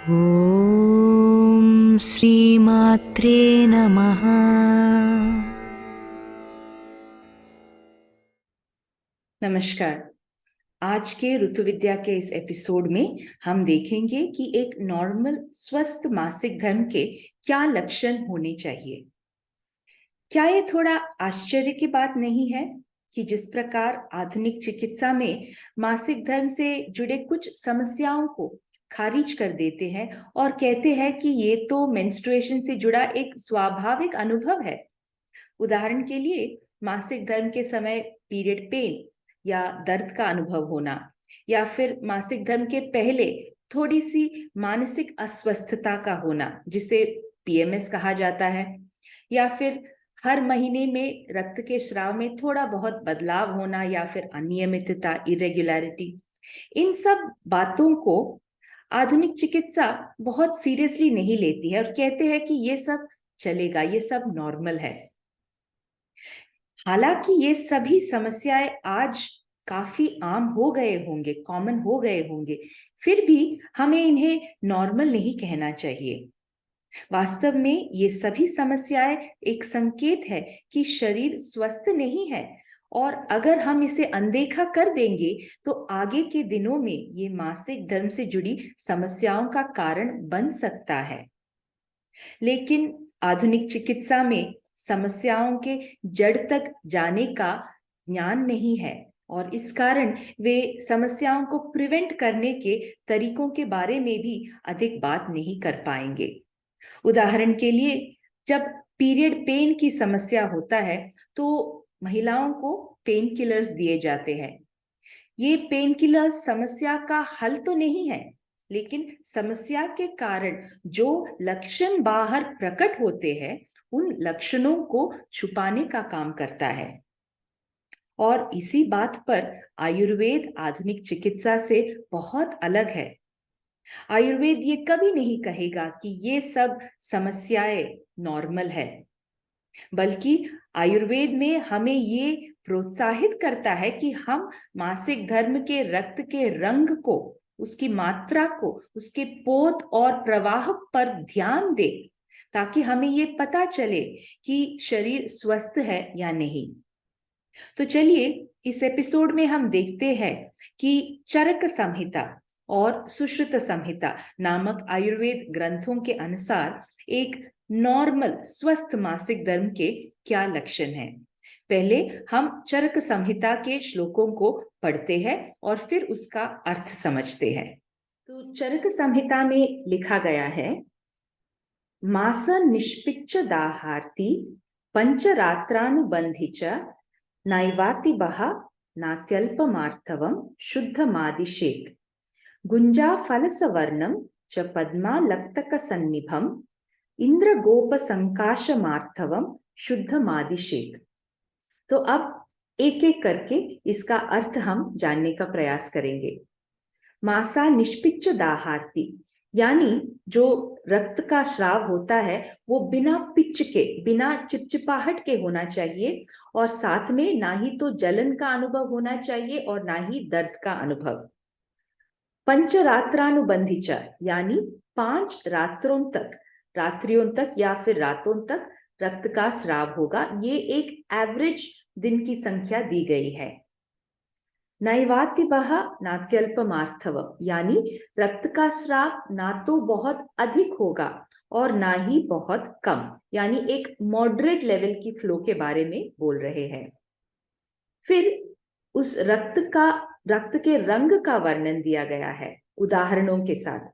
ॐ श्रीमात्रे नमः। नमस्कार। आज के ऋतु विद्या के इस एपिसोड में हम देखेंगे कि एक नॉर्मल स्वस्थ मासिक धर्म के क्या लक्षण होने चाहिए। क्या ये थोड़ा आश्चर्य की बात नहीं है कि जिस प्रकार आधुनिक चिकित्सा में मासिक धर्म से जुड़े कुछ समस्याओं को खारिज कर देते हैं और कहते हैं कि ये तो मेंस्ट्रुएशन से जुड़ा एक स्वाभाविक अनुभव है। उदाहरण के लिए मासिक धर्म के समय पीरियड पेन या दर्द का अनुभव होना, या फिर मासिक धर्म के पहले थोड़ी सी मानसिक अस्वस्थता का होना जिसे पीएमएस कहा जाता है, या फिर हर महीने में रक्त के स्राव में थोड़ा बहुत बदलाव होना या फिर अनियमितता, इरेगुलरिटी। इन सब बातों को आधुनिक चिकित्सा बहुत सीरियसली नहीं लेती है और कहते हैं कि ये सब चलेगा, ये सब नॉर्मल है। हालांकि ये सभी समस्याएं आज काफी आम हो गए होंगे, कॉमन हो गए होंगे, फिर भी हमें इन्हें नॉर्मल नहीं कहना चाहिए। वास्तव में ये सभी समस्याएं एक संकेत है कि शरीर स्वस्थ नहीं है, और अगर हम इसे अनदेखा कर देंगे तो आगे के दिनों में ये मासिक धर्म से जुड़ी समस्याओं का कारण बन सकता है। लेकिन आधुनिक चिकित्सा में समस्याओं के जड़ तक जाने का ज्ञान नहीं है, और इस कारण वे समस्याओं को प्रिवेंट करने के तरीकों के बारे में भी अधिक बात नहीं कर पाएंगे। उदाहरण के लिए, जब पीरियड पेन की समस्या होता है तो महिलाओं को पेन किलर्स दिए जाते हैं। ये पेन किलर्स समस्या का हल तो नहीं है, लेकिन समस्या के कारण जो लक्षण बाहर प्रकट होते हैं उन लक्षणों को छुपाने का काम करता है। और इसी बात पर आयुर्वेद आधुनिक चिकित्सा से बहुत अलग है। आयुर्वेद ये कभी नहीं कहेगा कि ये सब समस्याएं नॉर्मल है, बल्कि आयुर्वेद में हमें ये प्रोत्साहित करता है कि हम मासिक धर्म के रक्त के रंग को, उसकी मात्रा को, उसके पोत और प्रवाह पर ध्यान दें, ताकि हमें ये पता चले कि शरीर स्वस्थ है या नहीं। तो चलिए इस एपिसोड में हम देखते हैं कि चरक संहिता और सुश्रुत संहिता नामक आयुर्वेद ग्रंथों के अनुसार एक नॉर्मल स्वस्थ मासिक धर्म के क्या लक्षण हैं। पहले हम चरक संहिता के श्लोकों को पढ़ते हैं और फिर उसका अर्थ समझते हैं। तो चरक संहिता में लिखा गया है, मास निष्पिच्च दाहार्ति पंचरात्रानुबंधि च नैवातिबः नात्यल्पमार्तवं शुद्धमादिशेत् गुंजाफलसवर्णं च पद्मालक्तकसन्निभम् इंद्रगोपसंकाशमार्तवं शुद्धमादिशेत्। तो अब एक एक करके इसका अर्थ हम जानने का प्रयास करेंगे। मासा निष्पिच्च दाहार्ति, यानी जो रक्त का स्राव होता है वो बिना पिच के, बिना चिपचिपाहट के होना चाहिए, और साथ में ना ही तो जलन का अनुभव होना चाहिए और ना ही दर्द का अनुभव। पंचरात्रानुबंधिच, यानी 5 रात्रियों तक या फिर रातों तक रक्त का स्राव होगा। ये एक एवरेज दिन की संख्या दी गई है। नैवातिबः नात्यल्पमार्तव, यानी रक्त का स्राव ना तो बहुत अधिक होगा और ना ही बहुत कम, यानी एक मॉडरेट लेवल की फ्लो के बारे में बोल रहे हैं। फिर उस रक्त के रंग का वर्णन दिया गया है उदाहरणों के साथ।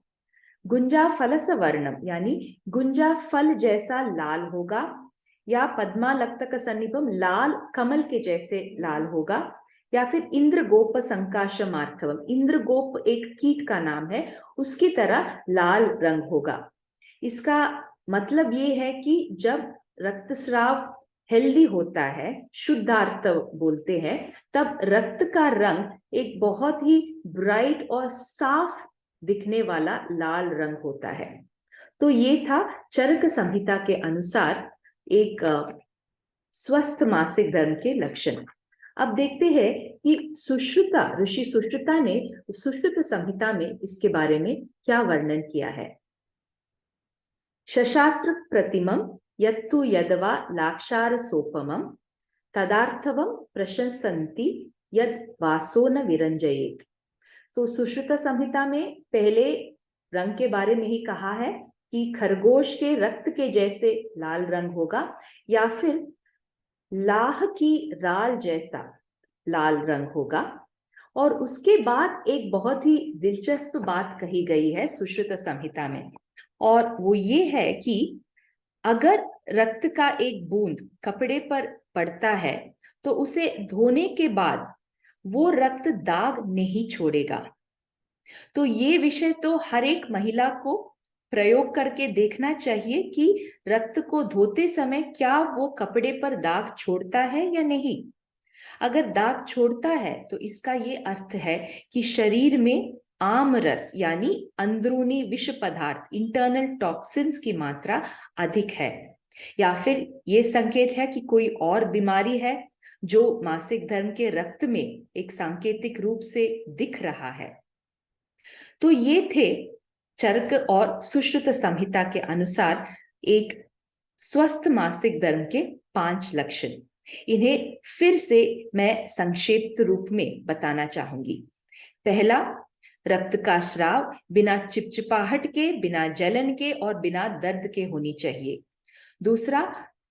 गुंजा फलस वर्णम, यानी गुंजा फल जैसा लाल होगा, या पद्मालक्तक सन्निभम, लाल कमल के जैसे लाल होगा, या फिर इंद्रगोप संकाशमार्थवम, इंद्रगोप एक कीट का नाम है, उसकी तरह लाल रंग होगा। इसका मतलब ये है कि जब रक्तस्राव हेल्दी होता है, शुद्धार्थ बोलते हैं, तब रक्त का रंग एक बहुत ही ब्राइट और साफ दिखने वाला लाल रंग होता है। तो ये था चरक संहिता के अनुसार एक स्वस्थ मासिक धर्म के लक्षण। अब देखते हैं कि ऋषि सुश्रुता ने सुश्रुत संहिता में इसके बारे में क्या वर्णन किया है। शशास्त्र प्रतिमं यत्तु यदवा लाक्षार सोपमं तदार्थवं प्रशंसन्ति यद वासो न विरंजयेत। तो सुश्रुत संहिता में पहले रंग के बारे में ही कहा है कि खरगोश के रक्त के जैसे लाल रंग होगा या फिर लाह की राल जैसा लाल रंग होगा। और उसके बाद एक बहुत ही दिलचस्प बात कही गई है सुश्रुत संहिता में, और वो ये है कि अगर रक्त का एक बूंद कपड़े पर पड़ता है तो उसे धोने के बाद वो रक्त दाग नहीं छोड़ेगा। तो ये विषय तो हर एक महिला को प्रयोग करके देखना चाहिए कि रक्त को धोते समय क्या वो कपड़े पर दाग छोड़ता है या नहीं। अगर दाग छोड़ता है तो इसका ये अर्थ है कि शरीर में आम रस यानी अंदरूनी विष पदार्थ इंटरनल टॉक्सिन्स की मात्रा अधिक है, या फिर ये संकेत है कि कोई और बीमारी है जो मासिक धर्म के रक्त में एक सांकेतिक रूप से दिख रहा है। तो ये थे चरक और सुश्रुत संहिता के अनुसार एक स्वस्थ मासिक धर्म के 5 लक्षण। इन्हें फिर से मैं संक्षिप्त रूप में बताना चाहूंगी। पहला, रक्त का स्राव बिना चिपचिपाहट के, बिना जलन के और बिना दर्द के होनी चाहिए। दूसरा,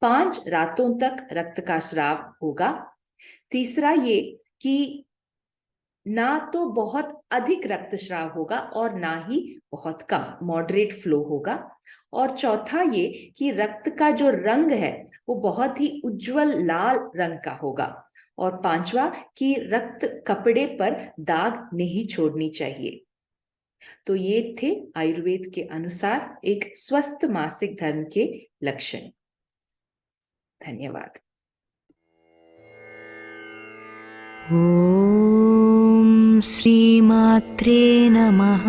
5 रातों तक रक्त का स्राव होगा। तीसरा ये कि ना तो बहुत अधिक रक्तस्राव होगा और ना ही बहुत कम, मॉडरेट फ्लो होगा। और चौथा ये कि रक्त का जो रंग है वो बहुत ही उज्जवल लाल रंग का होगा। और पांचवा कि रक्त कपड़े पर दाग नहीं छोड़नी चाहिए। तो ये थे आयुर्वेद के अनुसार एक स्वस्थ मासिक धर्म के लक्षण। धन्यवाद। ॐ श्रीमात्रे नमः।